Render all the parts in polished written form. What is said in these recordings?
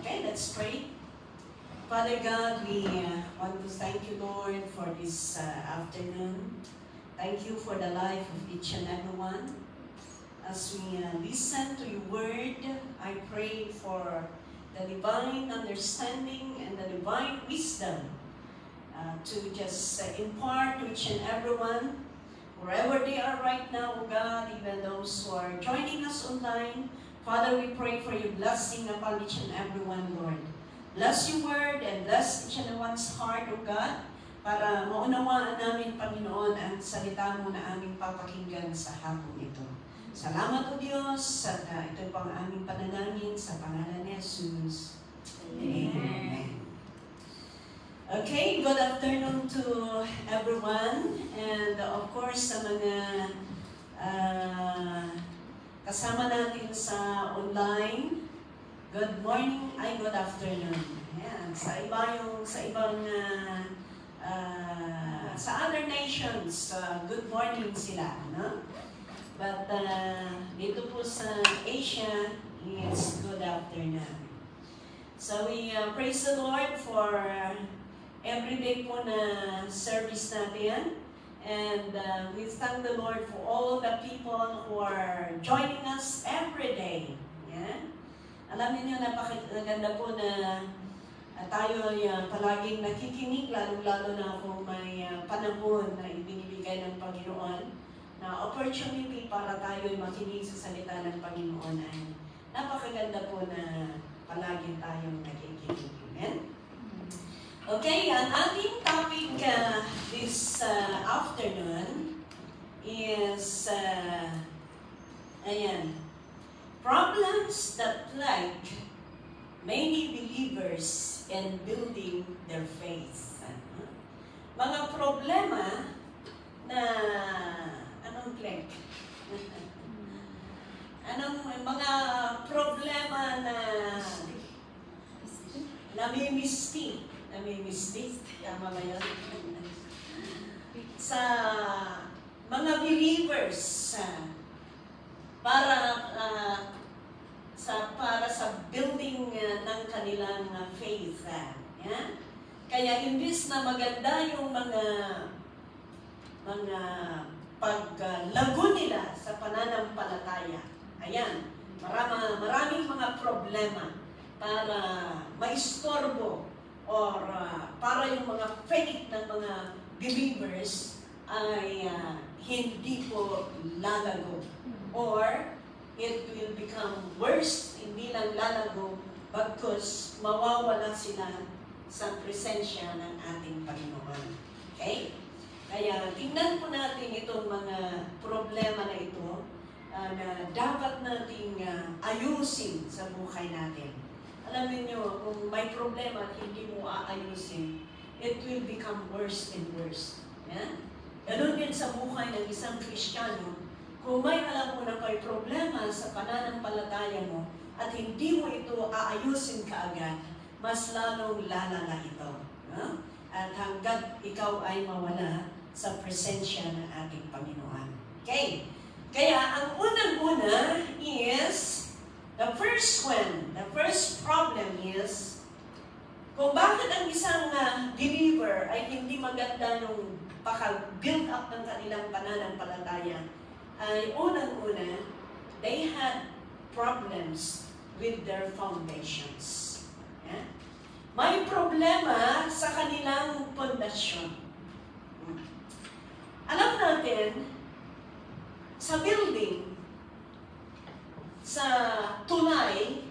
Okay, let's pray. Father God, we want to thank you, Lord, for this afternoon. Thank you for the life of each and every one. As we listen to your word, I pray for the divine understanding and the divine wisdom to just impart to each and every one, wherever they are right now, O God, even those who are joining us online. Father, we pray for your blessing upon each and every one, Lord. Bless your word and bless each and everyone's heart, O God, para maunawaan namin, Panginoon, ang salita mo na aming papakinggan sa hapon ito. Salamat, O Diyos, at ito po ang aming panalangin sa pangalan ni Jesus. Amen. Okay, good afternoon to everyone, and of course sa mga kasama natin sa online, good morning, good afternoon. Ayan, sa ibang sa other nations, good morning sila, no? But dito po sa Asia, it's good afternoon. So we praise the Lord for every day po na service natin. And we thank the Lord for all the people who are joining us every day. Yeah? Alam niyo, napakaganda po na tayo ay palaging nakikinig, lalo-lalo na kung may panahon na ibinibigay ng Panginoon, na opportunity para tayo ay makinig sa salita ng Panginoon. Ay napakaganda po na palaging tayong nakikinig. Amen? Okay, ang ating topic this afternoon is, problems that plague many believers in building their faith. Mga problema na, anong plague? Mga problema na namimisti, tama ba yun? Sa mga believers, para sa building ng kanilang faith. Yeah? Kaya imbis na maganda yung mga paglago nila sa pananampalataya, ayan, maraming mga problema para maistorbo or para yung mga faith ng mga believers ay hindi po lalago. Or it will become worse, hindi lang lalago, bagkus mawawala sila sa presensya ng ating Panginoon. Okay? Kaya tingnan po natin itong mga problema na ito na dapat nating ayusin sa buhay natin. Alam niyo, kung may problema at hindi mo aayusin, it will become worse and worse. Yeah? Ganun din sa buhay ng isang Kristiyano. Kung may alam mo na may problema sa pananampalataya mo at hindi mo ito aayusin kaagad, mas lalong lalala ito. Yeah? At hanggat ikaw ay mawala sa presensya ng ating Panginoon. Okay? Kaya ang unang-una is, the first problem is, kung bakit ang isang believer ay hindi maganda yung paka-build up ng kanilang pananampalataya, ay unang-una, they had problems with their foundations. Yeah? May problema sa kanilang pundasyon. Alam natin, sa building, sa tulay,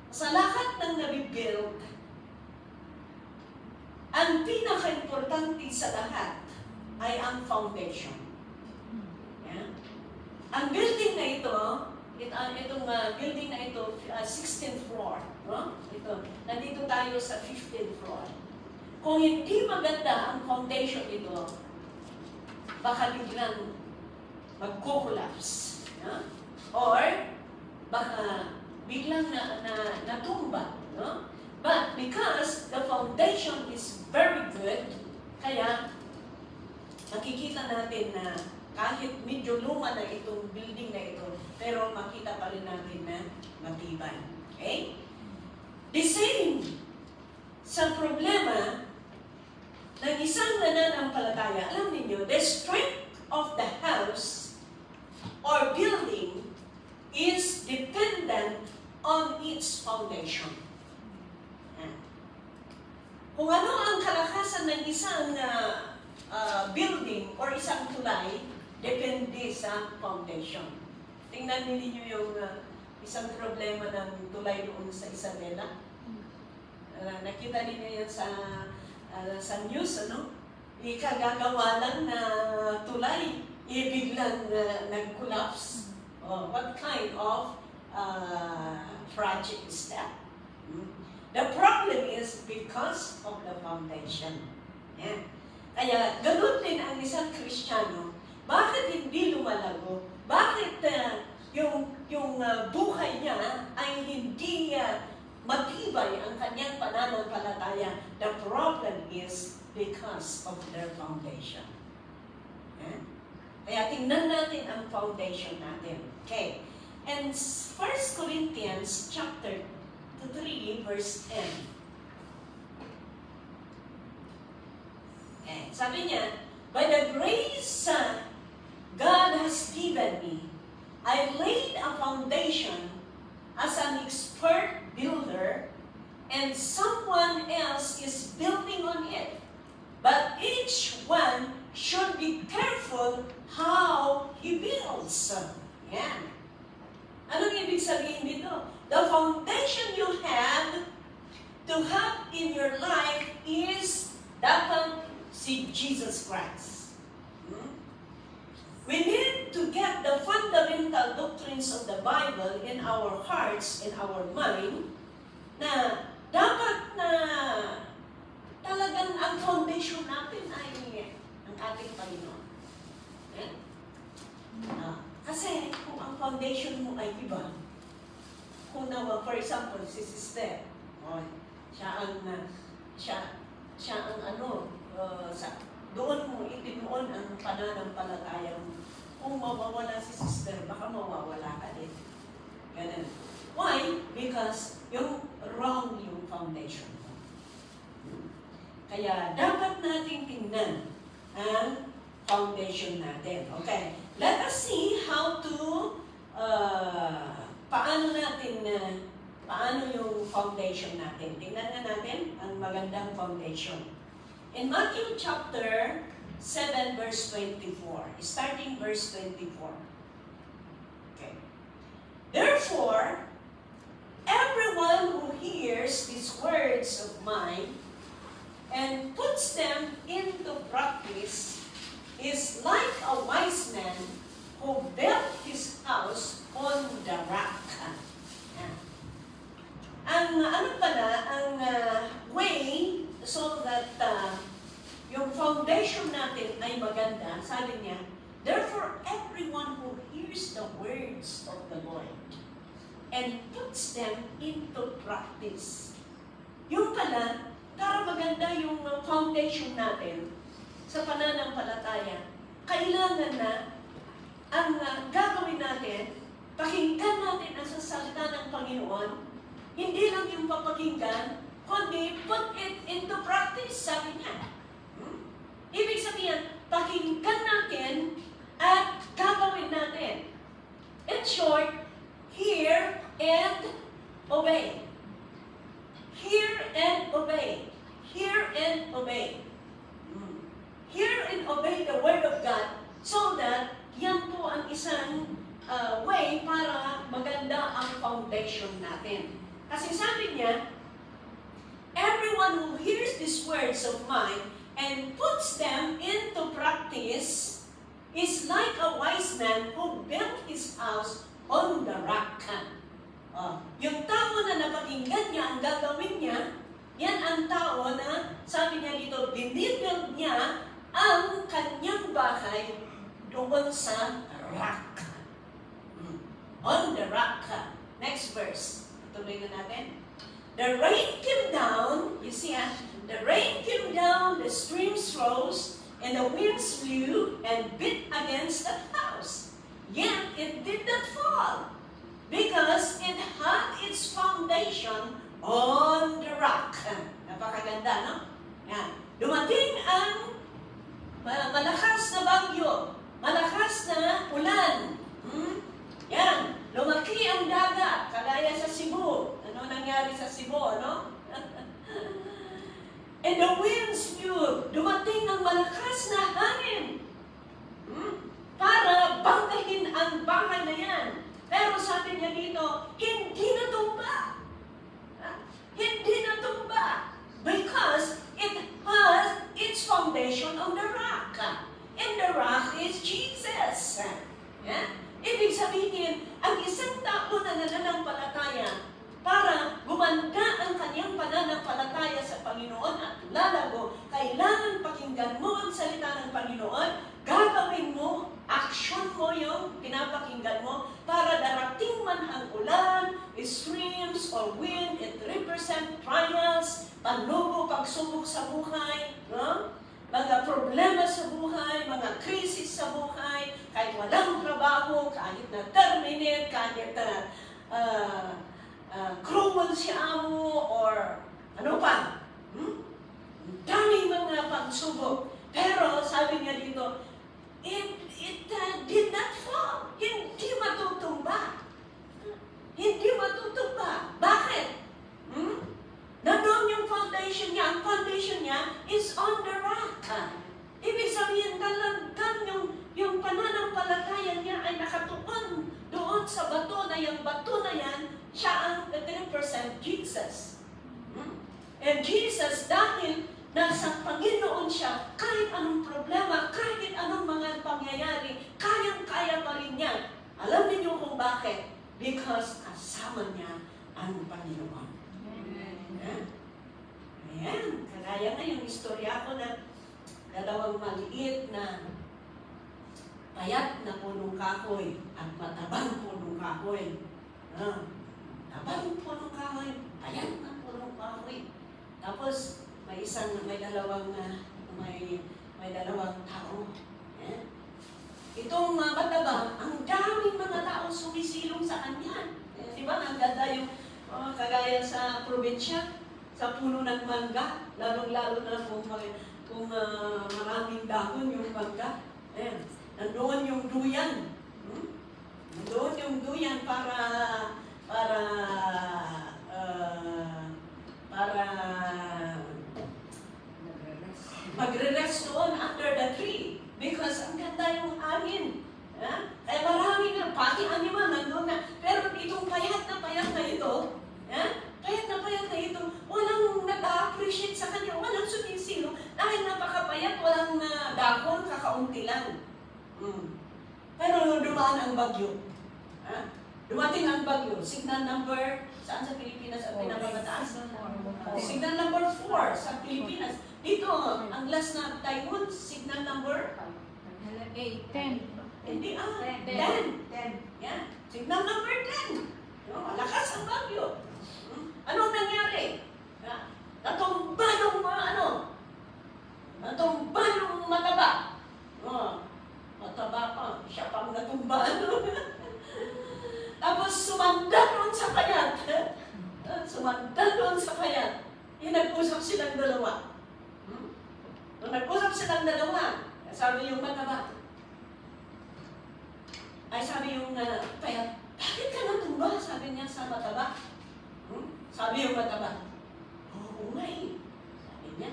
sa lahat ng nabibuild, ang pinaka-importante sa lahat ay ang foundation. Yeah? Ang building na ito, itong building na ito, 16th floor. No? Ito, nandito tayo sa 15th floor. Kung hindi maganda ang foundation nito, baka biglang magko-collapse. Yeah? Or, baka biglang natumba. No? But because the foundation is very good, kaya makikita natin na kahit medyo luma na itong building na ito, pero makita pa rin natin na matibay. Okay? The same sa problema ng isang nananampalataya. Alam niyo, the strength of the house or building is dependent on its foundation. Kung ano ang kalakasan ng isang building or isang tulay, depende sa foundation. Tingnan ninyo yung isang problema ng tulay doon sa Isabela. Nakita ninyo yan sa news, ano? Ikagagawa lang na tulay, biglang nag-collapse. What kind of project is that? The problem is because of the foundation. Yeah. Kaya ganun din ang isang Kristiyano. Bakit hindi lumalago? Bakit yung buhay niya ay hindi matibay ang kanyang pananampalataya? The problem is because of their foundation. Yeah. Kaya tingnan natin ang foundation natin. Okay. And 1 Corinthians chapter 3 verse 10. Okay. Sabi niya, by the grace God has given me, I laid a foundation as an expert builder, and someone else is building on it. But each one should be careful how he builds. Yan. Anong ibig sabihin dito? The foundation you have to have in your life is dapat si Jesus Christ. We need to get the fundamental doctrines of the Bible in our hearts, in our mind, na dapat na talagang ang foundation natin ay ang ating Panginoon. Eh? Kasi kung ang foundation mo ay iba, kung naman, for example, si sister, siya ang doon mo itinuon ang pananampalataya mo. Kung mawawala si sister, baka mawawala ka din. Ganun. Why? Because yung wrong yung foundation mo. Kaya dapat nating tingnan ang foundation natin. Okay. Let us see how to paano yung foundation natin. Tingnan na natin ang magandang foundation. In Matthew chapter 7 verse 24, starting verse 24. Okay. Therefore, everyone who hears these words of mine and puts them into practice is like a wise man who built his house on the rock. Ang way so that yung foundation natin ay maganda, sabi niya, therefore everyone who hears the words of the Lord and puts them into practice. Yung pala, para maganda yung foundation natin sa pananampalataya, kailangan na ang gagawin natin, pakinggan natin ang sasalita ng Panginoon, hindi lang yung papakinggan, kundi put it into practice, sabi niya. Ibig sabihin, pakinggan natin at gagawin natin. In short, hear and obey. Hear and obey. Hear and obey. Hear and obey the Word of God so that yan po ang isang way para maganda ang foundation natin. Kasi sabi niya, everyone who hears these words of mine and puts them into practice is like a wise man who built his house on the rock. Yung tao na napakinggan niya ang gagawin niya, yan ang tao na, sabi niya dito, binibuild niya ang kanyang bahay doon sa rock. On the rock. Next verse. Tuloy na natin. The rain came down, you see, the rain came down, the streams rose, and the winds blew and beat against that house. Yet it did not fall, Because it had its foundation on the rock. Napakaganda, no? Yan. Dumating ang malakas na bagyo, malakas na ulan. Yan. Lumaki ang dagat, kagaya sa Cebu. Ano nangyari sa Cebu, no? And the winds blew. Dumating ang malakas na hangin. Para banggahin ang bahay na yan. Pero sabi niya dito, hindi natumba. Hindi natumba. Because it has its foundation on the rock. And the rock is Jesus. Yeah? Ibig sabihin, ang isang tao na nananampalataya, para gumanda ang kanyang pananampalataya sa Panginoon at lalago, kailangan pakinggan mo ang salita ng Panginoon, gagawin mo, action mo yung pinapakinggan mo, para darating man ang ulan, streams, or wind, it represent trials, panlubo, pagsubok sa buhay, no? Mga problema sa buhay, mga krisis sa buhay, kahit walang trabaho, kahit na-terminate, kahit cruel si amo, or ano pa. Daming mga pagsubok. Pero sabi niya dito, it did not fall. Hindi matutumba. Hindi matutumba. Bakit? Nandun yung foundation niya. Ang foundation niya is on the rock. Ibig sabihin, talagang yung pananampalataya niya ay nakatuon doon sa bato na yung bato na yan, siya ang represent Jesus. And Jesus, dahil nasa Panginoon siya, kahit anong problema, kahit anong mga pangyayari, kayang-kaya pa rin niya. Alam niyo kung bakit? Because kasama niya ang Panginoon. Amen. Ayan. Kagaya nga yung istorya ko na dalawang maliit na payat na punong kahoy at matabang punong kahoy. Tabang punong kahoy, payat na punong kahoy. Tapos, may dalawang tao. Yeah. Itong mataba, ang daming mga tao sumisilong sa kanya. Di ba? Ang ganda yung kagaya sa probinsya, sa puno ng mangga, lalong-lalo na kung maraming dahon yung mangga. Ayan. Nandoon yung duyan. Nandoon yung duyan para magre-rest doon under the tree. Because ang ganda yung hangin. Kaya marami na, pati animal nandoon na. Pero itong payat na ito, payat na ito, walang nag-appreciate sa kanya, walang sumisilo. Dahil napakapayat, walang dahon, kakaunti lang. Pero dumaan ang bagyo. Dumating ang bagyo. Signal number, saan sa Pilipinas ang pinakamataas? Signal number 4 sa Pilipinas. Dito, ang last na Taiwan, signal number 10. Hindi 10. Yan. Signal number 10. Malakas ang bagyo. Anong nangyari? Natumba yung natumba yung mataba. Mataba pa. Siya pang natumba. Tapos sumandal doon sa payat. Sumandal doon sa payat. Nag-usap silang dalawa. Nung nag-usap silang dalawa, sabi yung mataba, sabi yung payat, bakit ka natumba? Sabi niya sa mataba. Sabi yung mataba, oo nga eh. Sabi niya,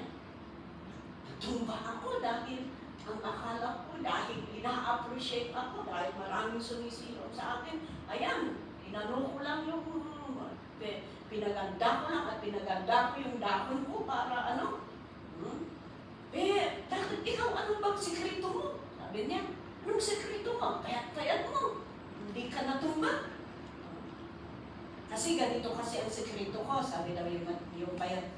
natumba ako dahil ang akala ko, dahil ina-appreciate ako, dahil maraming sumisilong sa akin, ayan, inano ko lang yung, pinaganda ko lang at pinaganda ko yung dahon ko para bakit ikaw, ano bang sekreto mo? Sabi niya, anong sekreto mo? Payat-payat mo. Hindi ka natumba. Kasi ganito kasi ang sekreto ko, sabi daw yung payat.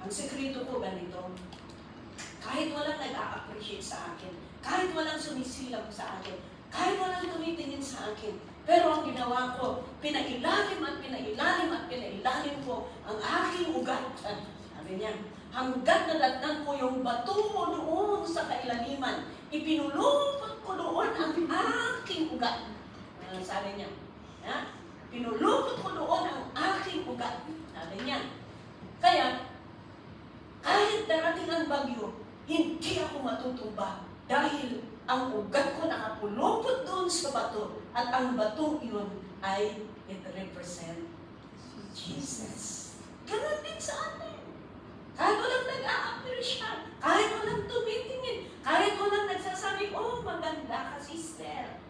Ang sekreto ko ganito, kahit walang nag-a-appreciate sa akin, kahit walang sumisilang sa akin, kahit walang tumitingin sa akin, pero ang ginawa ko, pinailalim ko ang aking ugat. Sabi niya, hanggat nadatnan ko yung bato doon sa kailaliman, ipinulupot ko doon ang aking ugat. Sabi niya, pinulupot ko doon ang aking ugat. Sabi niya. Kaya, kahit darating ang bagyo, hindi ako matutumba dahil ang ugat ko nakapulupot doon sa bato at ang batong iyon ay it represent Jesus. Ganon din sa atin. Kahit walang nag-a-appreciate, kahit walang tumitingin, kahit walang nagsasabi, oh, maganda ka, sister.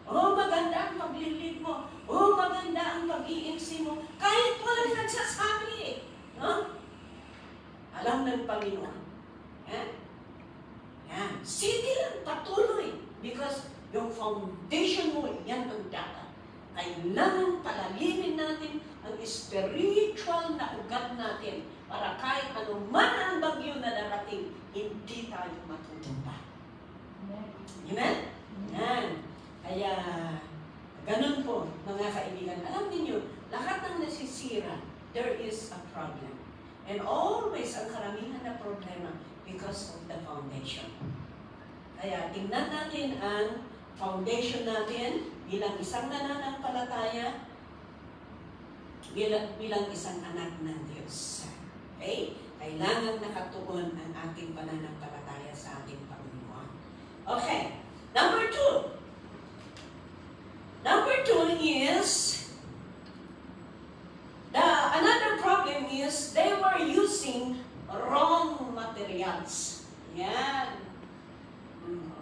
Oh, maganda ang paglilid mo. Oh, maganda ang pag-iinsi mo. Kahit walang nagsasabi. Alam ng Panginoon. Yan. Sige lang, patuloy. Because yung foundation mo, yan ang dapat. Kailangan palalimin natin ang spiritual na ugat natin para kahit anuman ang bagyo na darating, hindi tayo matutumba. Amen? Yan. Kaya, ganun po, mga kaibigan. Alam niyo, lahat ng nasisira, there is a problem. And always, ang karamihan na problema because of the foundation. Kaya, tingnan natin ang foundation natin bilang isang nananampalataya, bilang isang anak ng Diyos. Okay? Kailangan nakatuon ang ating pananampalataya sa ating Panginoon. Okay. Number two. Number two is, another problem is, they were using wrong materials. Yan.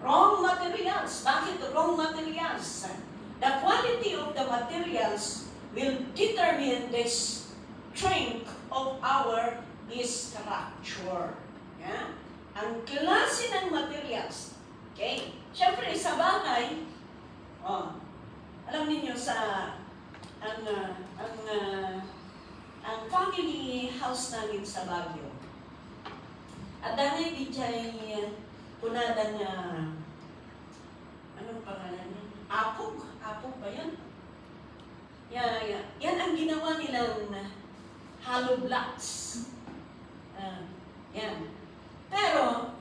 Wrong materials. Bakit wrong materials? The quality of the materials will determine the strength of our structure. Yeah? Ang klase ng materials. Okay? Siyempre, sa bahay, alam niyo ang family house namin sa Baguio. At dahil di dyan punadan niya, anong pangalan niya? Apog ba yan? Yan ang ginawa nilang hollow blocks. Yan. Pero,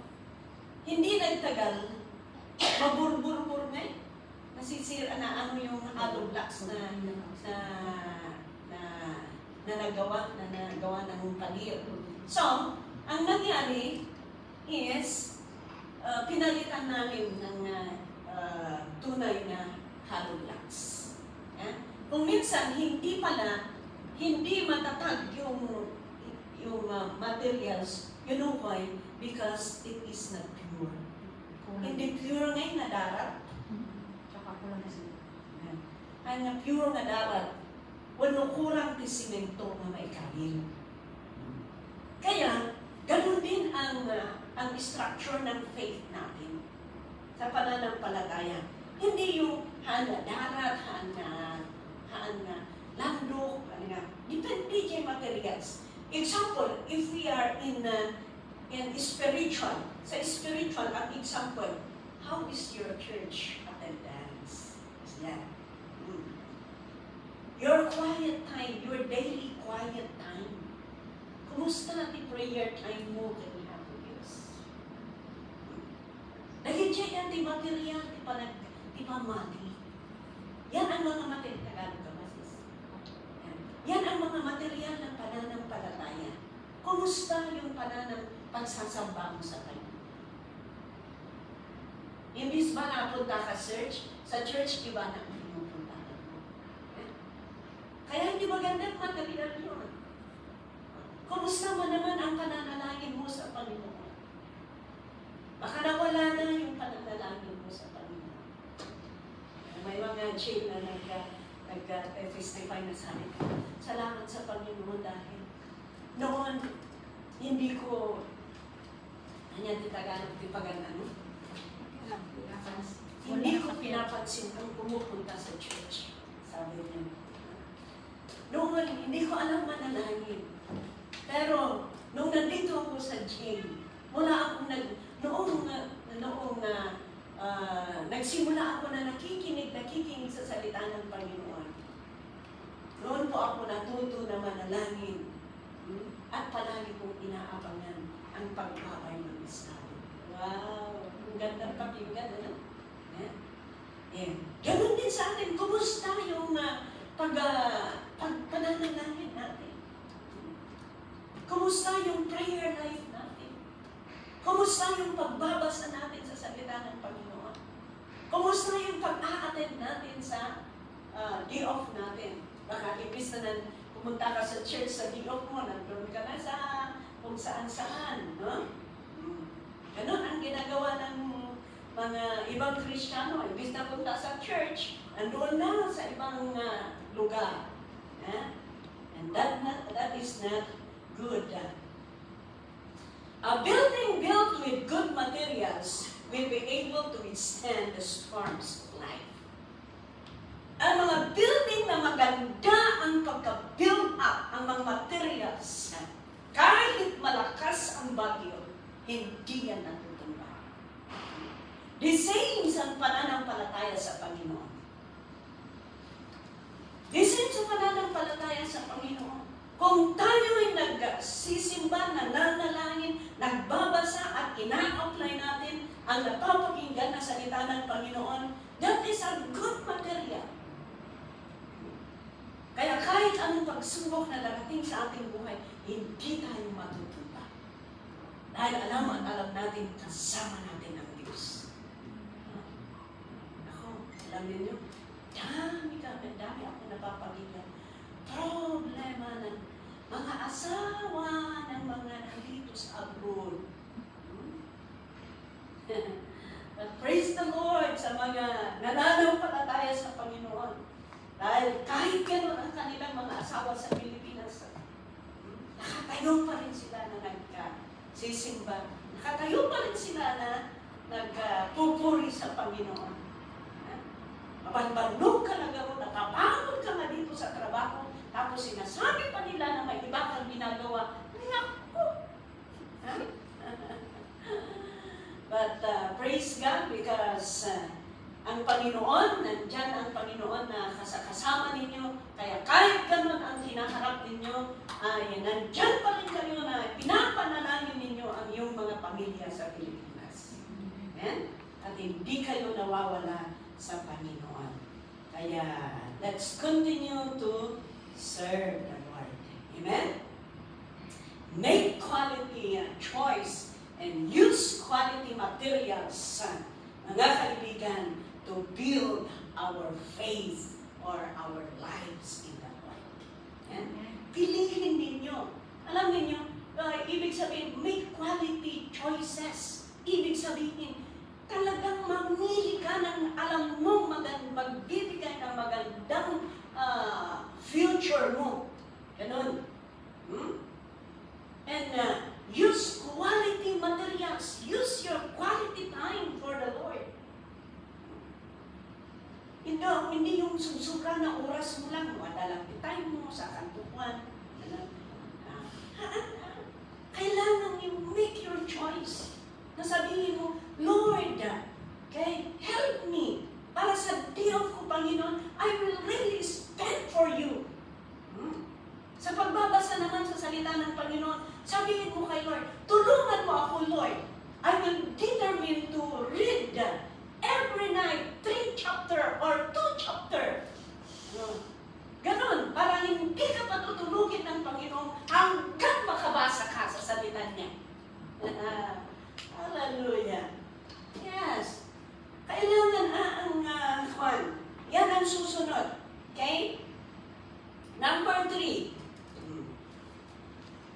hindi nagtagal, maburbur-bur na eh. Nasisira na ano yung hollow blocks na nagawa ng palir. So, ang nangyari is, pinalitan namin ng tunay na hollow blocks. Kung minsan, hindi matatag yung materials, you know why? Because it is not pure. Hindi pure ngayon na darat. Ang pure na darat, wala kurang tisimento na may kabil. Kaya, ganun din ang structure ng faith natin sa pananampalataya. Hindi yung hana darat, hana landok, depende sa materials. Example, if we are in spiritual, sa spiritual, ang example, how is your church attendance? Yan. Your quiet time, your daily quiet time. Kumusta natin prayer time mo kanya po Diyos? Dahil siya yan, di material, di pamati. Yan ang mga material, Tagalog ka masis. Yan ang mga material ng pananampalataya. Kumusta yung pagsasamba mo sa Kanya? Imbis ba napunta ka sa church, di ba na pinupunta ka mo? Kaya hindi magandang material yun. Kumusta mo naman ang pananalangin mo sa Panginoon? Baka nawala na yung pananalangin mo sa Panginoon. May mga chain na nag-testify na sa akin. Salamat sa Panginoon dahil noon, hindi ko, di Tagalog, di pagano, hindi ko pinapansin ang pumupunta sa church. Sabi niya. Noon, hindi ko alam manalangin. Pero, nung nandito ako sa gym, nagsimula ako na nakikinig sa salita ng Panginoon. Noon po ako natuto na manalangin. At palagi kong inaabangan ang pagbabay ng Estado. Wow! Ang gandang pakinggan, ano? Ganun din sa atin. Kumusta yung pananalangin natin? Kumusta yung prayer life natin? Kumusta yung pagbabasa natin sa salita ng Panginoon? Kumusta yung pag-a-attend natin sa day off natin? Baka ibig na pumunta ka sa church sa day off mo, nandun ka na sa kung saan-saan. No? Ganun ang ginagawa ng mga ibang Kristiyano. Ibig na punta sa church, nandun na sa ibang lugar. And that is not good. A building built with good materials will be able to withstand the storms of life. Ang mga building na maganda ang pagka-build up, ang mga materials, kahit malakas ang bagyo, hindi yan natutumba. The same sa pananampalataya sa Panginoon. The same sa pananampalataya sa Panginoon. Kung tayo ay nagsisimba, nananalangin, nagbabasa at ina-apply natin ang napapakinggan na salita ng Panginoon, that is a good material. Kaya kahit anong pagsubok na darating sa ating buhay, hindi tayo matutumba. Dahil alam natin, kasama natin ang Diyos. Ako, alam niyo, dami ako napapakinggan. Problema ng mga asawa ng mga nandito sa abroad. Praise the Lord sa mga nananampalataya sa Panginoon. Dahil kahit gano'n ang kanilang mga asawa sa Pilipinas, nakatayo pa rin sila na nagsisimba. Nakatayo pa rin sila na nagpupuri sa Panginoon. Mabanbanog ka na gano'n, nakapagod ka nga dito sa trabaho, tapos sinasabi pa nila na may iba kang ginagawa. Naku! But praise God because ang Panginoon, nandyan ang Panginoon na kasama ninyo. Kaya kahit gano'n ang hinaharap ninyo, ay nandyan pa rin kayo na pinapanalangin ninyo ang iyong mga pamilya sa Pilipinas. Amen? At hindi kayo nawawala sa Panginoon. Kaya let's continue to serve the Lord. Amen? Make quality choice and use quality materials, mga kaibigan, to build our faith or our lives in the Lord. And pilihin ninyo. Alam ninyo, ibig sabihin, make quality choices. Ibig sabihin, talagang mamili ka ng alam mo magbibigay ng magandang future mo. Ganun. And use quality materials. Use your quality time for the Lord. Hindi yung susubra na oras mo lang, madalang time mo sa kantuan. Kailangan you make your choice. Nasabihin mo, Lord, okay, help me. Para sa day of ko, Panginoon, I will really spend for you. Sa pagbabasa naman sa salita ng Panginoon, sabihin mo kay Lord, tulungan mo ako, Lord. I will determine to read every night 3 chapter or 2 chapter. Ganon, para hindi ka patutulugin ng Panginoon hanggang makabasa ka sa salita niya. Hallelujah. Yes. Kailangan yan ang susunod. Okay? Number 3.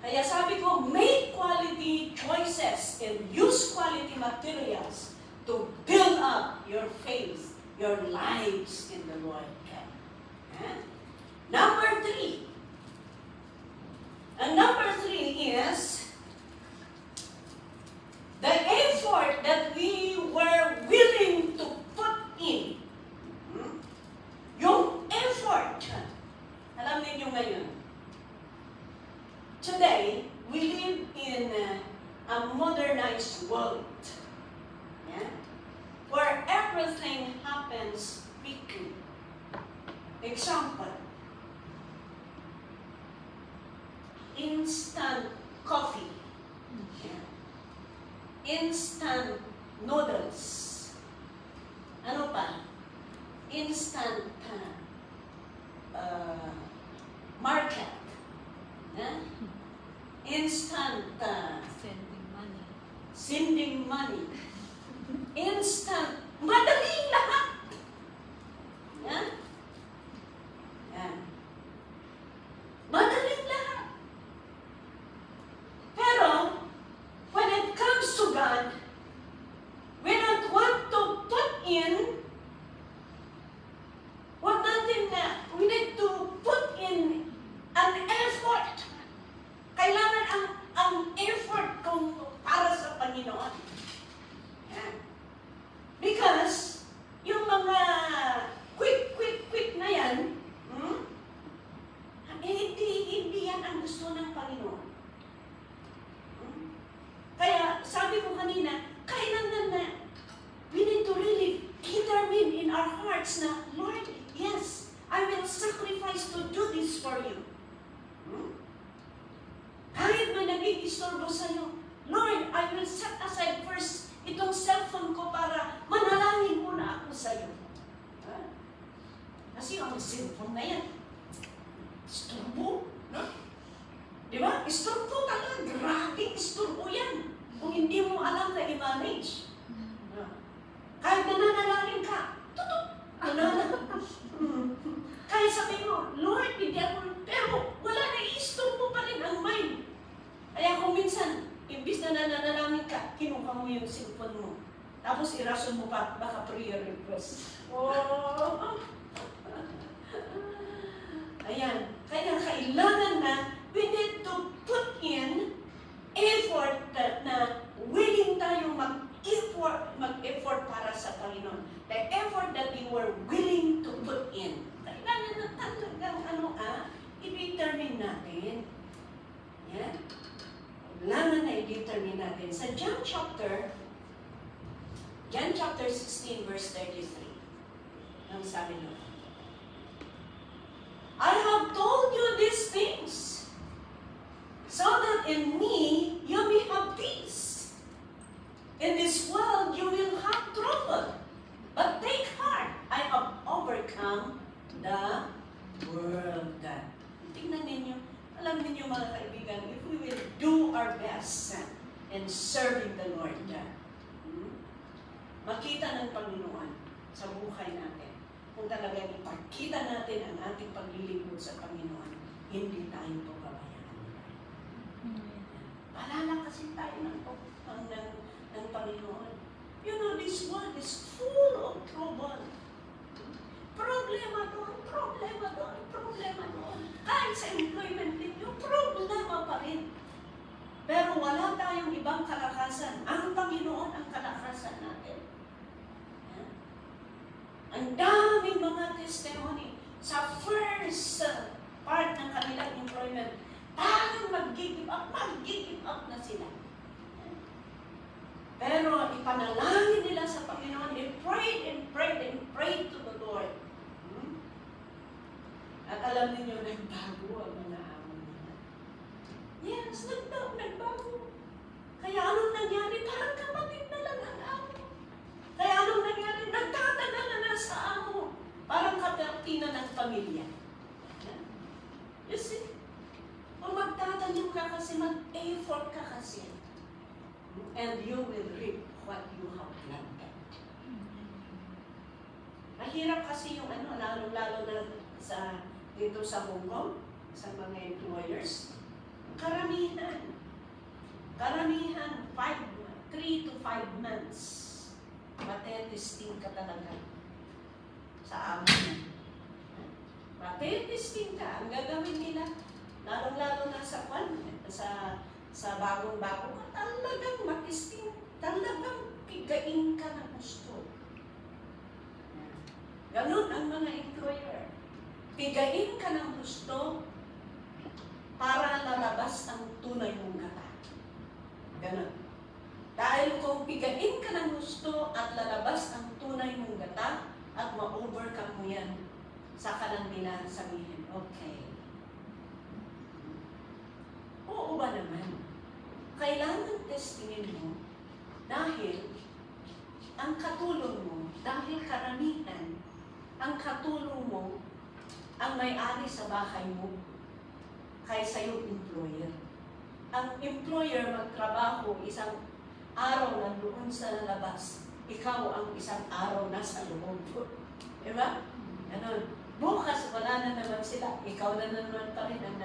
Kaya sabi ko, make quality choices and use quality materials to build up your faith, your lives in the Lord. Okay? Number 3. And number 3 is the effort that we were willing to put in. Yung effort. Alam niyo ngayon, today, we live in a modernized world. Yeah? Where everything happens quickly. Example, instant coffee. Yeah. Instant noodles. Ano pa? Instant market. Instant sending money. Instant. Madaling lahat. Yan. Yan. Madaling lahat. Pero, when it comes to God, we don't want to put in, we need to put in an effort. Kailangan ang effort kung para sa Panginoon. Yan. Because, yung mga quick na yan, hindi yan ang gusto ng Panginoon. Kaya, sabi ko kanina, kailangan na we need to really determine in our hearts na, Lord, yes, I will sacrifice to do this for you. Kahit may nag-iistorbo sa'yo, Lord, I will set aside first itong cellphone ko para manalangin muna ako sa'yo. Kasi ang cellphone na yan, istorbo, no? Di ba? Istorbo talaga, grabe istorbo yan. Kung hindi mo alam na i-manage. Kahit nananalangin ka, kahit sabihin mo, Lord, hindi ako, pero wala na i-istorbo pa rin ang mind. Kaya kung minsan, imbis na nananalangin ka, kinuha mo yung cellphone mo. Tapos irason mo pa, baka prayer request. Oh! Ayan. Kaya kailangan na we need to put in effort na willing tayong mag-effort para sa Panginoon. The effort that you were willing to put in. Kailangan na talagang i-determine natin. Yan. Kailangan na i-determine natin. Sa John chapter 16 verse 33. Ang sabi nyo, I have told you these things so that in me you may have peace. In this world you will have trouble. But take heart, I have overcome the world. Tingnan ninyo, alam ninyo mga kaibigan, if we will do our best in serving the Lord, makita ng Panginoon sa buhay natin. Kung talagang ipakita natin ang ating paglilingkod sa Panginoon, hindi tayo pababayaan. Paalala kasi tayo ng Panginoon. You know, this world is full of trouble. Problema doon, problema doon. Kahit sa employment din, yung problema pa rin. Pero wala tayong ibang kalakasan. Ang Panginoon ang kalakasan natin. Ang daming mga testimony sa first part ng kanilang employment, parang mag-give up na sila. Pero ipanalangin nila sa Panginoon, they prayed to the Lord. At alam niyo, nagbago ang mga amo nila. Yes, nagbago. Kaya anong nangyari? Parang kapatid na lang ang amo. Kaya anong nangyari? Nagtatagal na sa amo. Parang kapitina ng pamilya. You see? Kung magtatanim ka kasi, mag-effort ka kasi. And you will reap what you have planted. Mahirap kasi yung lalo na dito sa Hong Kong, sa mga employers. Karamihan, 3 to 5 months, matetesting ka talaga sa amin. Matetesting ka. Ang gagawin nila, lalo na sa bagong-bago ka, talagang matesting, talagang pigain ka ng gusto. Ganun ang mga employer. Pigain ka ng gusto para lalabas ang tunay mong gata. Ganun. Dahil kung pigain ka ng gusto at lalabas ang tunay mong gata at ma-overcome mo yan, saka lang nila sabihin, okay. Oo ba naman? Kailangan testingin mo dahil ang katulong mo, dahil karamihan, ang katulong mo ang may-ari sa bahay mo kaysa yung employer. Ang employer magtrabaho isang araw na doon sa labas. Ikaw ang isang araw na sa loob. Diba? Ganon. Bukas, wala na naman sila. Ikaw na naman pa rin ang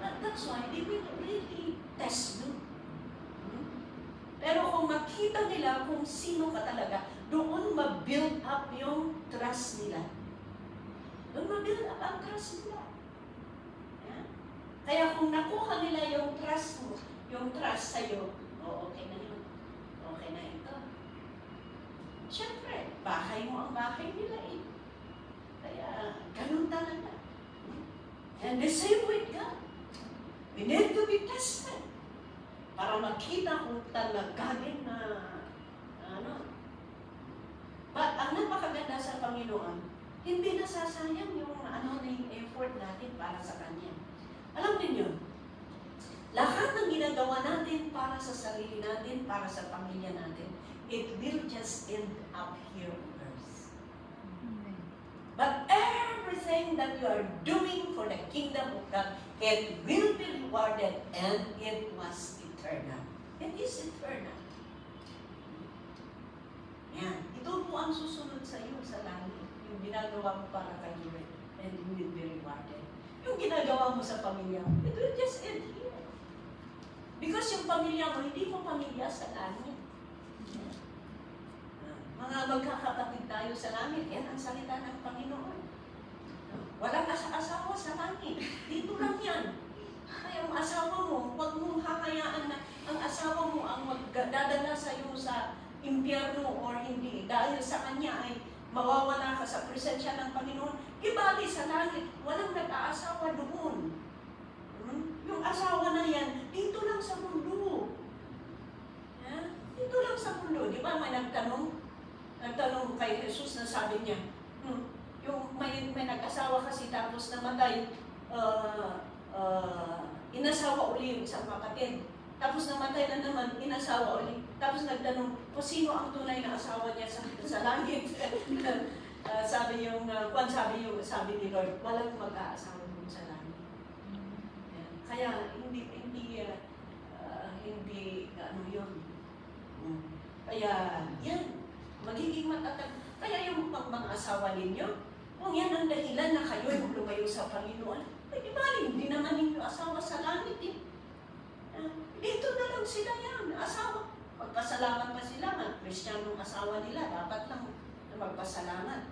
That's why they will really test you. Pero kung makita nila kung sino ka talaga, doon ma-build up yung trust nila. Doon ma-build up ang trust nila. Yeah? Kaya kung nakuha nila yung trust mo, yung trust sa'yo, okay na yun. Okay na ito. Siyempre, bahay mo ang bahay nila eh. Kaya, ganun talaga. And the same with God. We need to be tested para makita kung talaga din na But ang napakaganda sa Panginoon, hindi nasasayang yung yung effort natin para sa Kanya. Alam niyo, lahat ng ginagawa natin para sa sarili natin, para sa pamilya natin, it will just end up here on earth. But everything that you are doing for the kingdom of God, it will be rewarded and it was eternal. It is eternal. Yan. Ito po ang susunod sa iyo sa langit. Yung ginagawa mo para kay Lord and you will be rewarded. Yung ginagawa mo sa pamilya mo, it will just end here. Because yung pamilya mo, hindi mo pamilya sa langit. Mga magkakapatid tayo sa langit, yan ang salita ng Panginoon. Walang asawa sa langit. Dito lang yan. Ay, ang asawa mo, huwag mong hakayaan na ang asawa mo ang magdadala sa iyo sa impyerno or hindi. Dahil sa kanya ay mawawala ka sa presensya ng Panginoon. Ibali sa langit, walang nag-aasawa doon. Yung asawa na yan, dito lang sa mundo. Dito lang sa mundo. Di ba may nagtanong kay Jesus na sabi niya, yung may nag-asawa kasi tapos namatay, inasawa uli yung isang kapatid. Tapos namatay na naman, inasawa uli. Tapos nagtanong, sino ang tunay na asawa niya sa langit? sabi ni Lord, walang mag-aasawa mo sa langit. Kaya hindi yun. Kaya yan, magiging matatag. Kaya yung mga asawa ninyo, kung yan ang dahilan na kayo yung lumayo sa Panginoon, di ba, hindi naman ninyo asawa sa langit eh. Dito na lang sila yan, asawa. Magpasalamat pa sila, Kristiyanong asawa nila, dapat lang magpasalamat.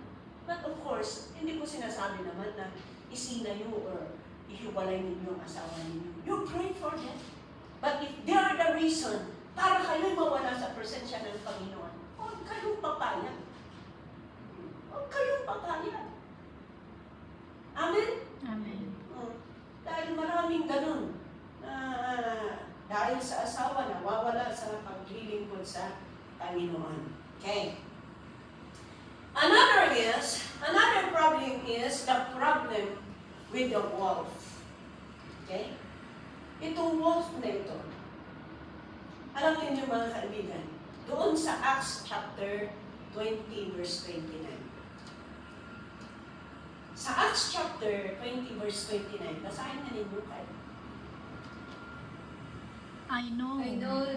But of course, hindi ko sinasabi naman na isinayo or ihiwalay ninyo ang asawa ninyo. You pray for them. But if they are the reason para kayo'y mawala sa presensya ng Panginoon, huwag kayong papayag. Huwag kayong papayag. Amen? Amen. Dahil maraming ganun. Dahil sa asawa na wawala sa paglilingkod sa Panginoon. Okay. Another problem is the problem with the wolf. Okay? Itong wolf na ito, alam niyo mga kaibigan, doon sa Acts chapter 20 verse 29. Sa Acts chapter 20 verse 29, basahin na ninyo kayo. I know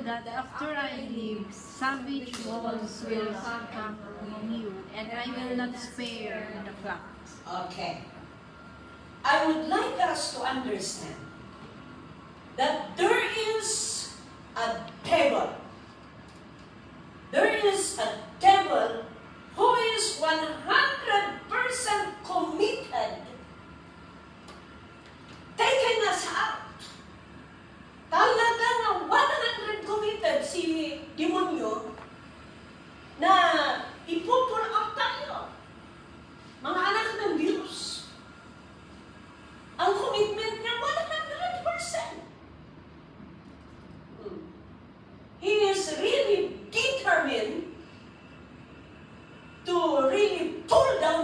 that after I leave, savage wolves will come among you, and I will not spare the flocks. Okay. I would like us to understand that there is a devil. There is a devil who is 100% committed taking us out. Talagang 100 committed si demonyo na ipupull up tayo. Mga anak ng Diyos. Ang commitment niya 100%. He is really determined to really pull down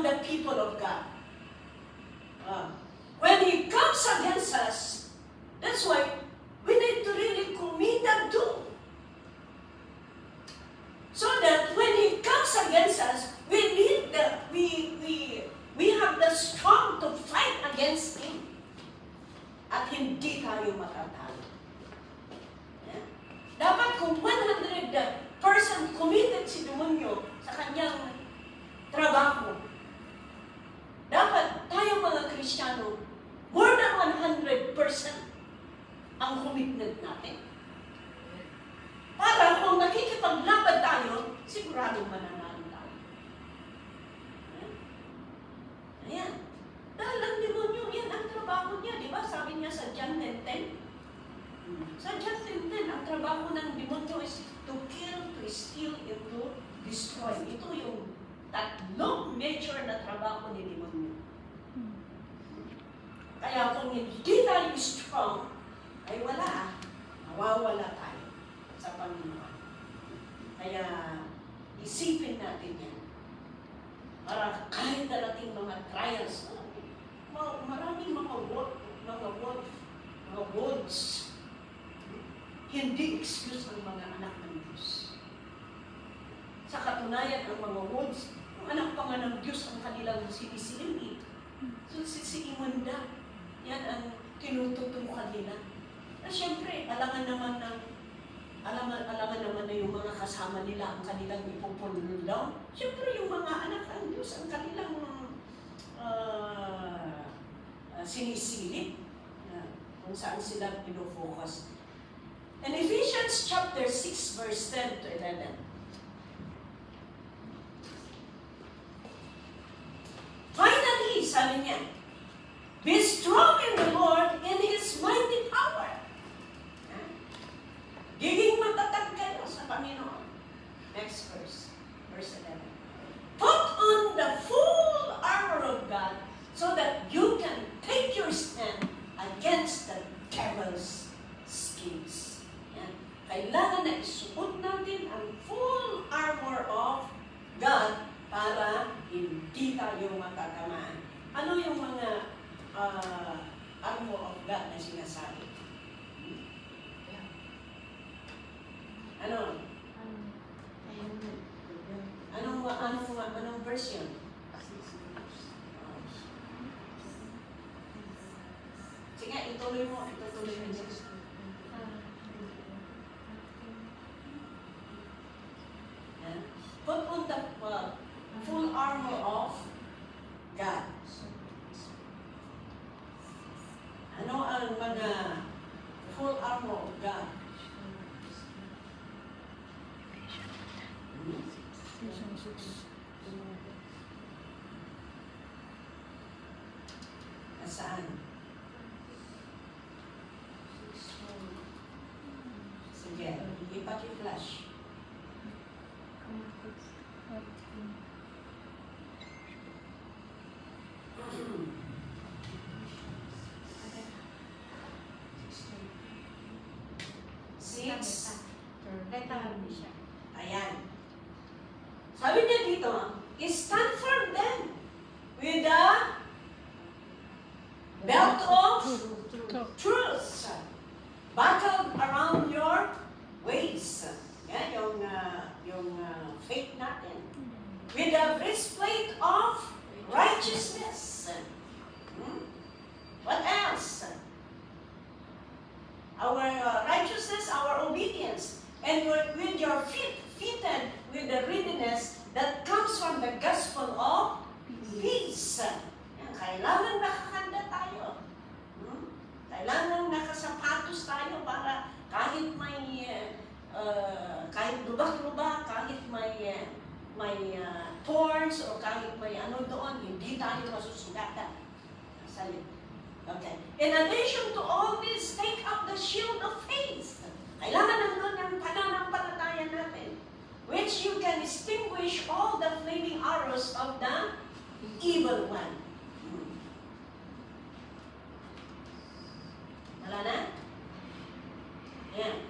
ako ni demonyo. Kaya kung hindi tayo strong, ay wala. Nawawala tayo sa Panginoon. Kaya isipin natin yan. Para kahit darating mga trials, maraming mga words, hindi excuse ang mga anak ng Diyos. Sa katunayan, ang mga words, ang anak pa nga ng Diyos ang kanilang sinisili. So, sisiimanda. Yan ang tinututukan nila. Na siyempre, alangan naman na yung mga kasama nila ang kanilang ipupunlaw. Siyempre, yung mga anak ng Diyos ang kanilang sinisilip. Kung saan sila pinofocus. In Ephesians chapter 6, verse 10 to 11. Finally, sabi niya, be strong in the Lord in His mighty power. Giging matatag kayo sa Panginoon. Next verse, verse 11. Put on the full armor of God so that you can take your stand against the devil's schemes. Yan. Kailangan na isuot natin ang full armor of God para hindi tayo matatamaan. Ano yung mga armor of God na sinasabi? Ano? Anong version? Sige, ituloy mo niya. Put on the full armor of God. Ano ang mga full armor of God? Nasaan? Sige, ipaki-flash. Six. Ayan. Sabi niya dito, stand firm then with the belt of truth buckled around your waist. Yan, yung faith natin. With the breastplate of righteousness. What else? Our righteousness, our obedience. And with your feet fitted with the readiness that comes from the gospel of peace. Yan, kailangan nakakanda tayo. Kailangan nakasapatos tayo para kahit may kahit lubak-lubak, kahit may thorns o kahit may ano doon, hindi tayo masusugatan. Salit. Okay. In addition to all this, take up the shield of faith. Kailangan nandun yung pananampalataya natin, which you can extinguish all the flaming arrows of the evil one. Wala na? Yan.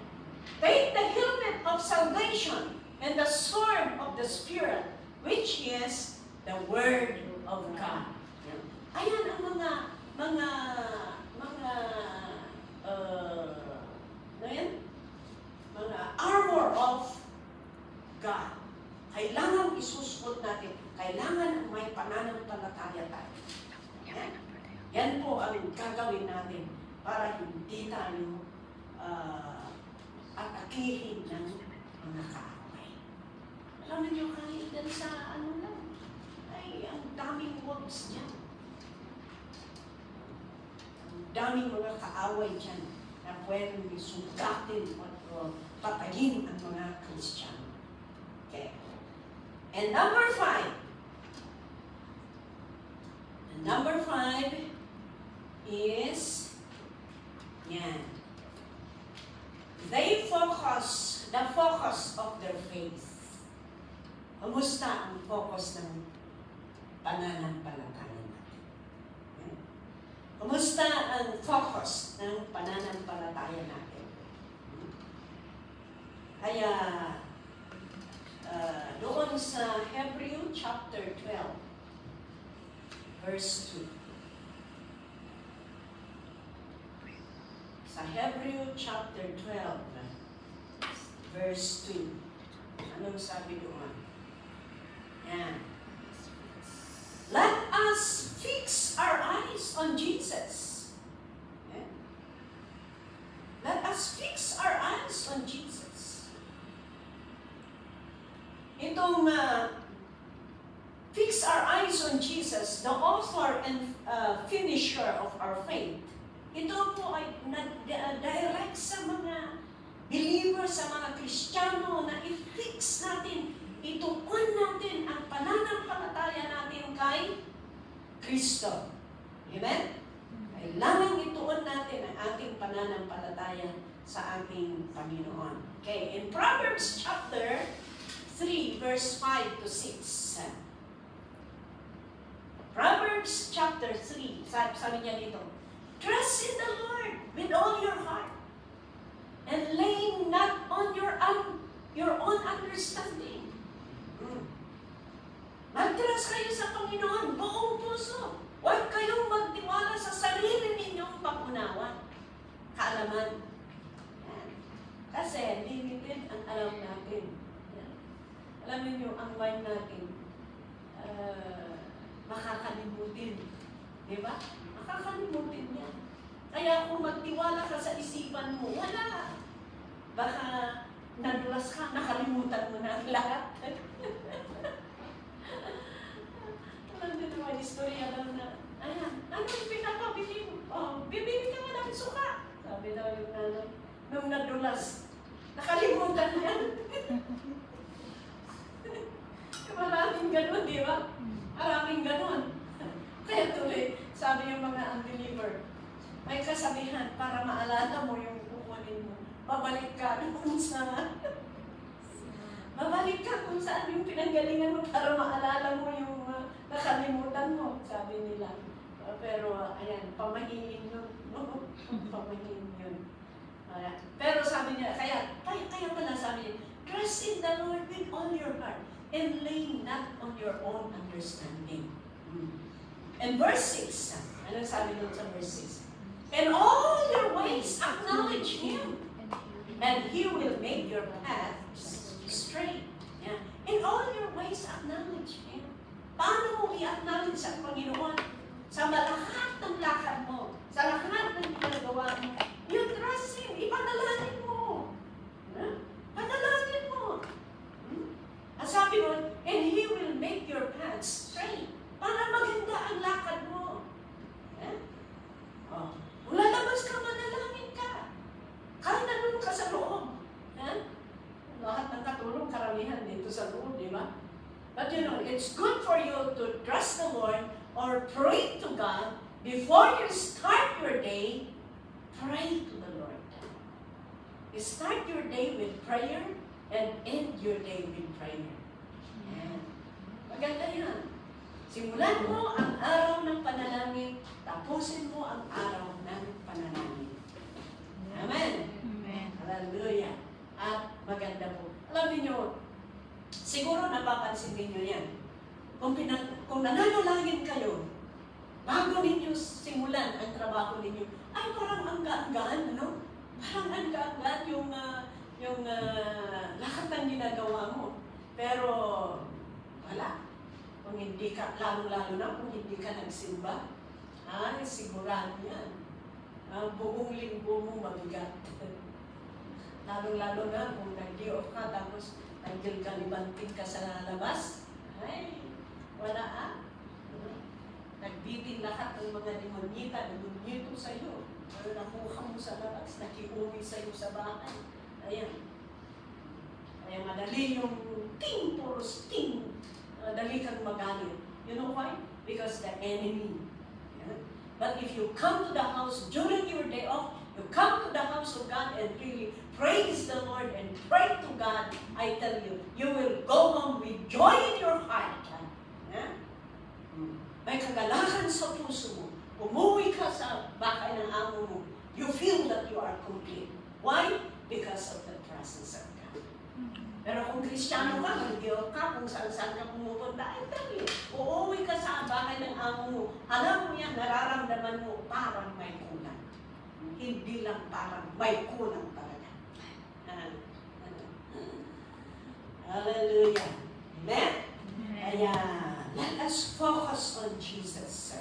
Take the helmet of salvation and the sword of the Spirit, which is the Word of God. Yan. Ayan ang mga armor of God. Kailangan isusuot natin. Kailangan may pananampalataya tayo. Yan po ang gagawin natin para hindi tayo atakihin ng mga kaaway. Alam niyo, kahit yan sa ano lang, ay ang daming words niyan. Ang daming mga kaaway dyan na pwedeng sugatin o patayin ang mga Kristiyano. Okay. And number 5. And number 5 is, yan. They focus, the focus of their faith. Kumusta ang focus ng pananampalataya natin. Okay? Kumusta ang focus ng pananampalataya natin? Kaya, doon sa Hebrew chapter 12, verse 2. Sa Hebrew chapter 12, verse 2. Anong sabi doon? Yan. Let us fix our eyes on Jesus. Okay? Let us fix our eyes on Jesus. Itong fix our eyes on Jesus, the author and finisher of our faith. Ito po ay direct sa mga believers, sa mga Kristiyano na i-fix natin, ituon natin ang pananampalataya natin kay Kristo. Amen? Kailangan ituon natin ang ating pananampalataya sa ating Panginoon. Okay, in Proverbs chapter 3, verse 5 to 6. Proverbs chapter 3, sabi niya dito, trust in the Lord with all your heart and lean not on your own understanding. Mag-trust kayo sa Panginoon, buong puso. Huwag kayong magtiwala sa sarili ninyong pag-unawa. Kaalaman. Yan. Kasi limited ang alam natin. Yan. Alam niyo, ang mind natin, makakalimutin. Diba? Makakalimutin yan. Kaya kung magtiwala ka sa isipan mo, wala. Baka nadulas ka, nakalimutan mo na ang lahat. Alam din naman, istorya lang na, ayan, ano yung pinapabili mo? Oh, bibili ka nga ng suka. Sabi daw yung nanay, nung nadulas, nakalimutan niya. Maraming ganun, di ba? Maraming ganun. Kaya tuloy, sabi yung mga unbeliever, may kasabihan para maalala mo yung kukunin mo. Babalik ka kung saan. Babalik ka kung saan yung pinanggalingan mo para maalala mo yung nakalimutan mo, sabi nila. Pero, ayan, pamahiin yun. Pamahiin yun. Pero sabi niya, kaya pala sabi niya, trust in the Lord with all your heart and lean not on your own understanding. And verse 6, anong sabi doon sa verse 6? And all your ways acknowledge Him, and He will make your paths straight. Yeah. In all your ways acknowledge Him. Paano mo i-acknowledge ang Panginoon? Sa lahat ng lakad mo, sa lahat ng ginagawa mo, you trust Him, ipanalangin mo. Panalangin mo. Ang sabi mo, and He will make your paths straight. Para maganda ang lakad mo. Oh. Kung lalabas ka, manalangin ka. Kahit nandun ka sa loob. Lahat ng katulong, karamihan dito sa loob, di ba? But you know, it's good for you to trust the Lord or pray to God before you start your day. Pray to the Lord. You start your day with prayer and end your day with prayer. Yan. Maganda yan. Simulan mo ang araw ng panalangin, tapusin mo ang araw ng panalangin. Amen. Amen. Hallelujah. At maganda po. Alam niyo, siguro napapansin niyo yan. Kung nananalangin kayo, bago ninyo simulan ang trabaho ninyo, ay parang ang gaan-gaan, ano? Parang ang gaan-gaan yung lahat ng ginagawa mo. Pero, wala. Kung hindi ka, lalo-lalo na kung hindi ka nagsimba, ay, sigurado yan. Buong linggo mo mabigat. Lalo-lalo na kung nag-day off ka, tapos nag-galibanting ka sa labas, ay, wala Nagbitin lahat ng mga demonyita, nagbunyito sa iyo. Pero nakuha mo sa labas, nakiuwi sa iyo sa bahay. Ayan. Kaya madali yung ting, puros ting. Madali kang magalit. You know why? Because the enemy. Yeah? But if you come to the house during your day off, you come to the house of God and really praise the Lord and pray to God, I tell you, you will go home with joy in your heart. Yeah? may kagalakan sa puso mo. Umuwi ka sa bahay ng amo mo. You feel that you are complete. Why? Because of the presence of God. Pero kung Kristiyano ka, nandiyo ka, kung saan-saan ka pumupunta, ay dali. Uuwi ka sa bahay ng amo mo. Alam mo yan, nararamdaman mo, parang may kulang. Hindi lang parang may kulang talaga. Hallelujah. Amen? Kaya, let us focus on Jesus.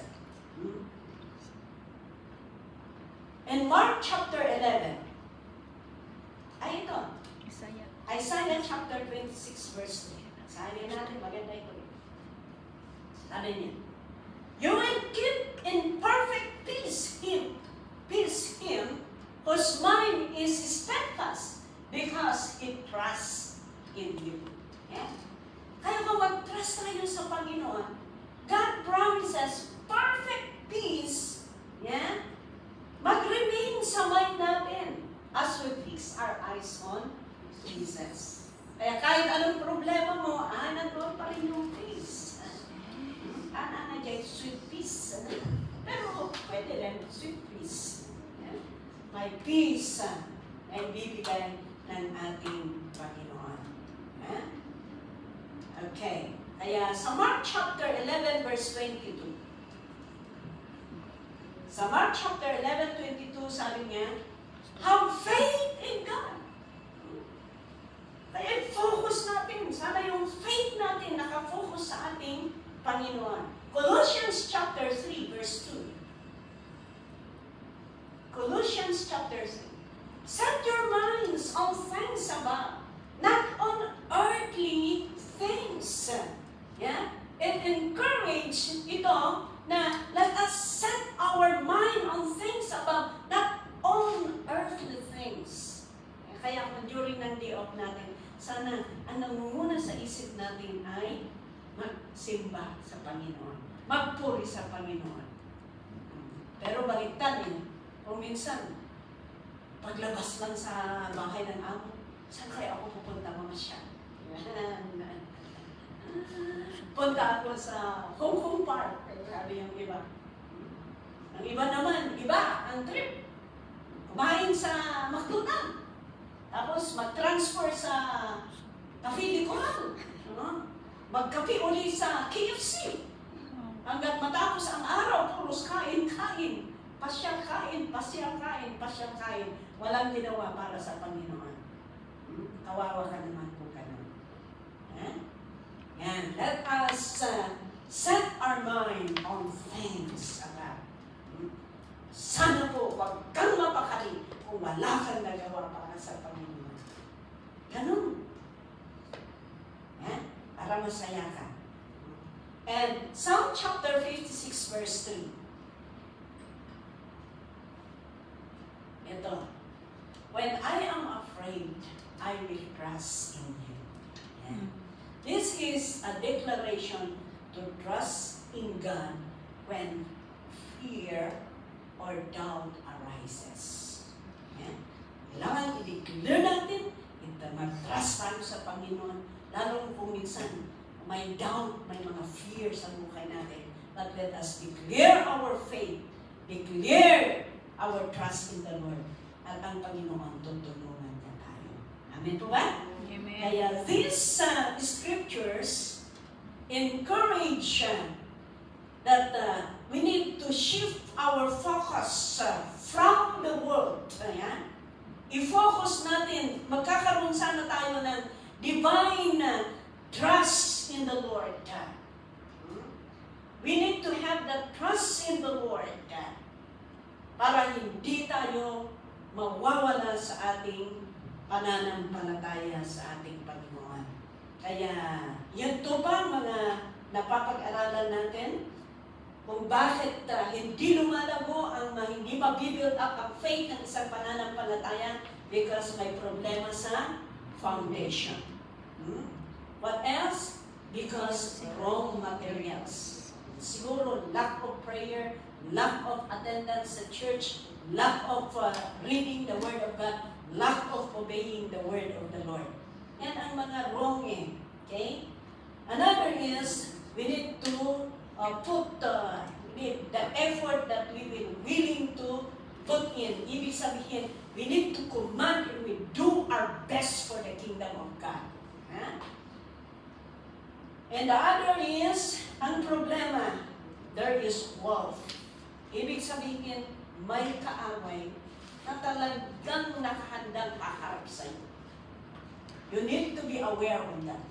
In Mark chapter 11, ay ito, Isaiah chapter 26 verse 3. Sabi natin, maganda ito. Sabi niya, you will keep in perfect peace him whose mind is steadfast because he trusts in you. Yeah. Kaya kung mag-trust tayo sa Panginoon, God promises perfect peace, yeah, mag-remain sa mind natin as we fix our eyes on Jesus. Kaya kahit anong problema mo, nandun pa rin yung peace. Nandiyan, sweet peace. Pero pwede rin, sweet peace. May peace na ibibigay ng ating Panginoon. Okay. Kaya sa Mark chapter 11 verse 22. Sa Mark chapter 11, 22, sabi niya, have faith in God. Kaya focus natin. Sana yung faith natin nakafocus sa ating Panginoon. Colossians chapter 3, verse 2. Colossians chapter 3. Set your minds on things above, not on earthly things. Yeah? And encourage ito na let us set our mind on things above, not on earthly things. Kaya during ng day off natin, sana ang nangunguna sa isip natin ay magsimba sa Panginoon, magpuri sa Panginoon. Pero baliktad eh, kung minsan, paglabas lang sa bahay ng amo, saan kaya ako pupunta mga siya? Punta ako sa Hong Kong Park, sabi yung iba. Ang iba naman, iba ang trip. Kumain sa McDonald's. Tapos mag-transfer sa Cafe de Coral. Magkape uli sa KFC. Hanggat matapos ang araw, puros kain-kain. Pasyal kain, pasyal kain, pasyal kain. Walang ginawa para sa Panginoon. Kawawa ka naman po ganun. And let us set our mind on things above. Sana po, wag kang mapakali kung wala kang nagawa para sa Panginoon. Ganun. Para masaya ka. And Psalm chapter 56 verse 3. Ito. When I am afraid, I will trust in you. Yeah. This is a declaration to trust in God when fear or doubt arises. Yeah. Kailangan i-declare natin, mag-trust tayo sa Panginoon, lalo kung minsan may doubt, may mga fear sa buhay natin. But let us declare our faith, declare our trust in the Lord, at ang Panginoon tutulungan niya tayo. Amen po ba? Amen. Kaya these scriptures encourage that we need to shift our focus from the world. Ayan. I-focus natin, magkakaroon sana tayo ng divine trust in the Lord. We need to have that trust in the Lord para hindi tayo mawawala sa ating pananampalataya sa ating Panginoon. Kaya, yan to ba mga napapag-aralan natin? Kung bakit hindi lumalago ang hindi mabibuild up ang faith ng isang pananampalataya because may problema sa foundation. What else? Because wrong materials. Siguro lack of prayer, lack of attendance sa church, lack of reading the Word of God, lack of obeying the Word of the Lord. Yan ang mga wrong eh. Okay? Another is, we need to the effort that we will willing to put in. Ibig sabihin, we need to command and we do our best for the kingdom of God. Ha? And the other is, ang problema, there is wolf. Ibig sabihin, may kaaway na talagang nakahandang haharap sa'yo. You need to be aware of that.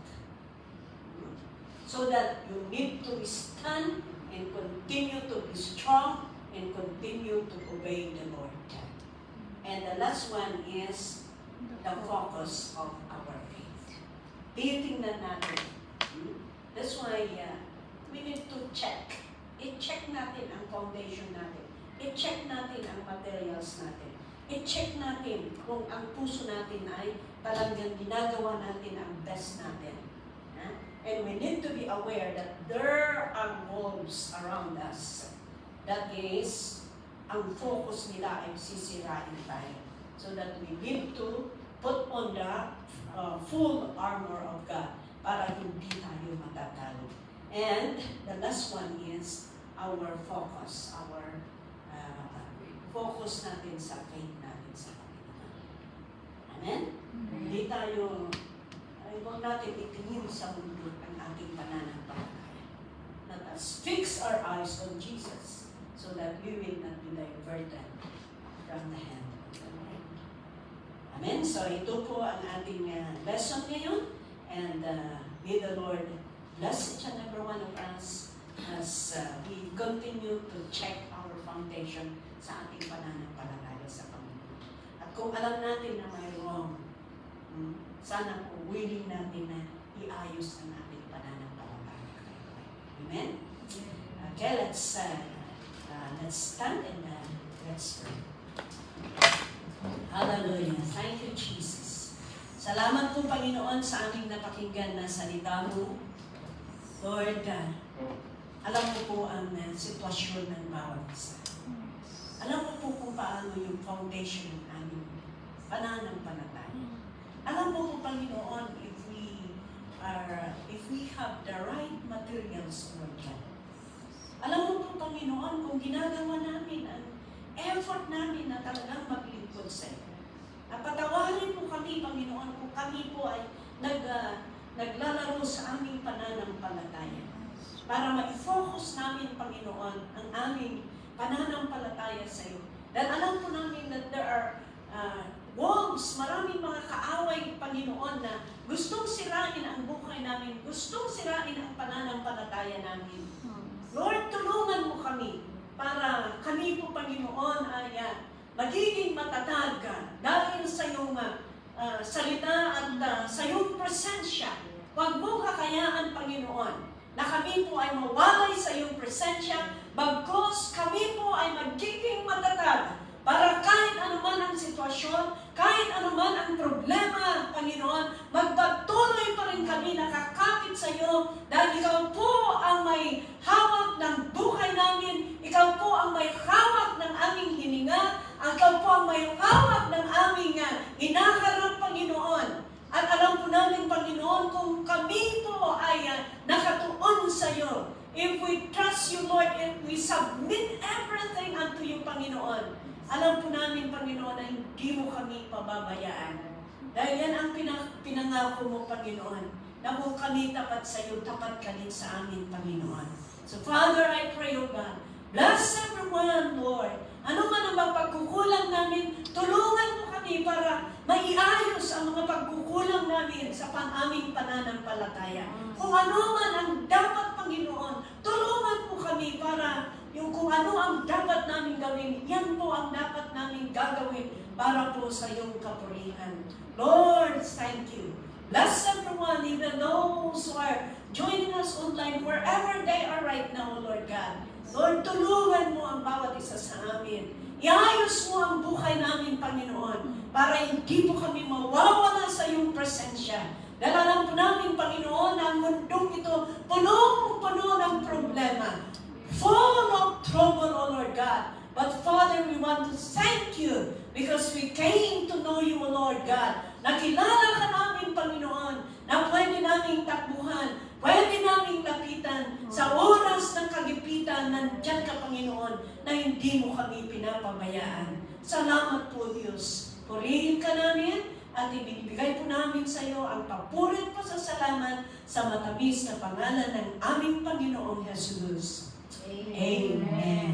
So that you need to stand and continue to be strong and continue to obey the Lord. And the last one is the focus of our faith. Titingnan natin. That's why we need to check. I-check natin ang foundation natin. I-check natin ang materials natin. I-check natin kung ang puso natin ay talagang ginagawa natin ang best natin. And we need to be aware that there are wolves around us. That is, ang focus nila ay sisirain tayo. So that we need to put on the full armor of God para hindi tayo matatalo. And the last one is our focus, focus natin sa faith natin sa Panginoon. Amen? Hindi tayo, huwag natin itingin sa mundo ang ating pananampalataya. Let us fix our eyes on Jesus so that we will not be diverted from the hand of the Lord. Amen? So ito po ang ating lesson ngayon. And may the Lord bless each and every one of us as we continue to check our foundation sa ating pananampalataya sa Panginoon. At kung alam natin na may wrong, sana po willing natin na iayos ang ating pananampalataya. Amen? Okay, let's stand and let's pray. Hallelujah. Thank you, Jesus. Salamat po, Panginoon, sa aming napakinggan na salita mo. Lord, alam mo po ang sitwasyon ng bawat isa. Alam mo po kung paano yung foundation ng aming pananampalataya. Alam mo po, Panginoon, if we have the right materials, Lord God. Alam mo po, Panginoon, kung ginagawa namin ang effort namin na talagang maglingkod sa iyo. Patawarin po kami, Panginoon, kung kami po ay naglalaro sa aming pananampalataya. Para ma-focus namin, Panginoon, ang aming pananampalataya sa iyo. Dahil alam po namin that there are wolves, maraming mga kaaway, Panginoon, na gustong sirain ang buhay namin, gustong sirain ang pananampalataya namin. Lord, tulungan mo kami para kami po, Panginoon, ay magiging matatag dahil sa iyong salita at sa iyong presensya. Huwag mo kakayaan, Panginoon, na kami po ay mawalay sa iyong presensya, bagkus kami po ay magiging matatag para kahit anuman ang sitwasyon, kahit anuman ang problema, Panginoon, magpatuloy pa rin kami nakakapit sa iyo dahil ikaw po ang may hawak ng buhay namin, ikaw po ang may hawak ng aming hininga, ikaw po ang may hawak ng aming hinaharap, Panginoon. At alam po namin, Panginoon, kung kami po ay nakatuon sa iyo, if we trust you, Lord, if we submit everything unto you, Panginoon, alam po namin, Panginoon, na hindi mo kami pababayaan. Dahil yan ang pinangako mo, Panginoon, na kung kami tapat sa iyo, tapat ka din sa amin, Panginoon. So, Father, I pray, O God, bless everyone, Lord. Ano man ang mga pagkukulang namin, tulungan mo kami para maiayos ang mga pagkukulang namin sa aming pananampalataya. Kung ano man ang dapat, Panginoon, tulungan mo kami para yung kung ano ang dapat namin gawin, yan po ang dapat namin gagawin para po sa iyong kapurihan. Lord, thank you. Bless everyone, even those who are joining us online, wherever they are right now, Lord God. Lord, tulungan mo ang bawat isa sa amin. Iayos mo ang buhay namin, Panginoon, para hindi po kami mawawala sa iyong presensya. Dahil alam po namin, Panginoon, na ang mundong ito punong-puno ng problema. Full of trouble, O Lord God. But Father, we want to thank you because we came to know you, O Lord God. Nakilala ka namin, Panginoon, na pwede naming takbuhan pwede naming lapitan sa oras ng kagipitan. Nandiyan ka, Panginoon, na hindi mo kami pinapabayaan. Salamat po, Diyos. Purihin ka namin at ibinibigay po namin sa iyo ang papurit po sa salamat sa matamis na pangalan ng aming Panginoong Jesus. Amen.